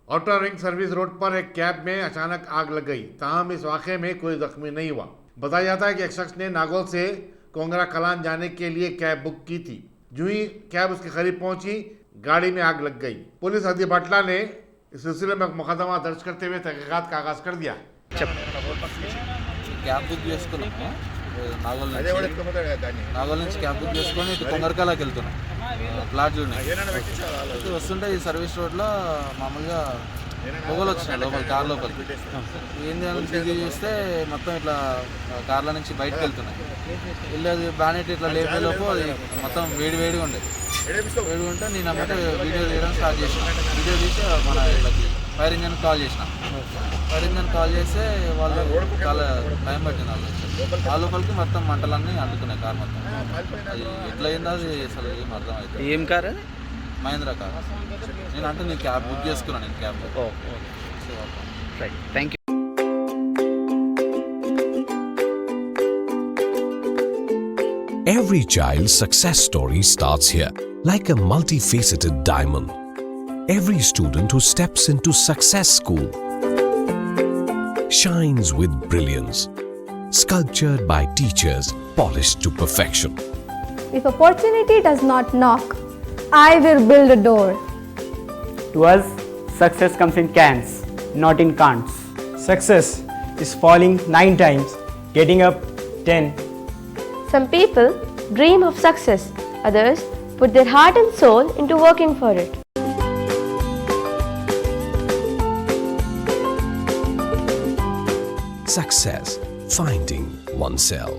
Outer ring service road पर एक cab में अचानक आग लग गई। ताहम इस वाक़े में कोई जख्मी नहीं हुआ। बताया जाता है कि एक शख्स ने नागौल से कोंगरा कलान जाने के लिए कैब बुक की थी। जो ही कैब उसके करीब पहुंची, गाड़ी में आग लग गई। पुलिस हदी बटला ने इस सिलसिले में मुकदमा दर्ज करते हुए तहकीकात का आगाज कर दिया। క్యాబ్ బుక్ చేసుకున్నాము నాగోల్ నుంచి క్యాబ్ బుక్ చేసుకొని ఇటు కొంగరకాలకి వెళ్తున్నాం ప్లాట్ చూడండి అయితే వస్తుంటే ఈ సర్వీస్ రోడ్లో మామూలుగా పొగలు వచ్చినాయి లోపల కార్ లోపలికి ఏంది అని దిగి చూస్తే మొత్తం ఇట్లా కార్ల నుంచి బయటకు వెళ్తున్నాయి. వెళ్ళేది బానెట్ ఇట్లా లేపేలోపు అది మొత్తం వేడిగా ఉండేది. వేడిగా ఉంటే నేను అన్నమాట వీడియో తీయడం స్టార్ట్ చేసిన. వీడియో తీసి మన వీళ్ళకి ఫైర్ ఇంజన్ కాల్ చేసిన. ఫైర్ ఇంజన్ కాల్ చేస్తే వాళ్ళు చాలా టైం పట్టింది. వాళ్ళు ఆ లోపలికి మొత్తం మంటలన్నీ అంటుకున్నాయి కార్ మొత్తం. అది ఎట్లా అయిందో అది అసలు ఏం అర్థం అవుతుంది. ఏం కార్ అది? మహేంద్ర కార్. నేను అంటే నేను క్యాబ్ బుక్ చేసుకున్నాను. నేను cab right, thank you. Every child's success story starts here, like a multifaceted diamond. Every student who steps into Success School shines with brilliance, sculptured by teachers polished to perfection. If opportunity does not knock, I will build a door. To us, success comes in cans, not in can'ts. Success is falling 9 times, getting up 10. Some people dream of success, others put their heart and soul into working for it. Success, finding oneself.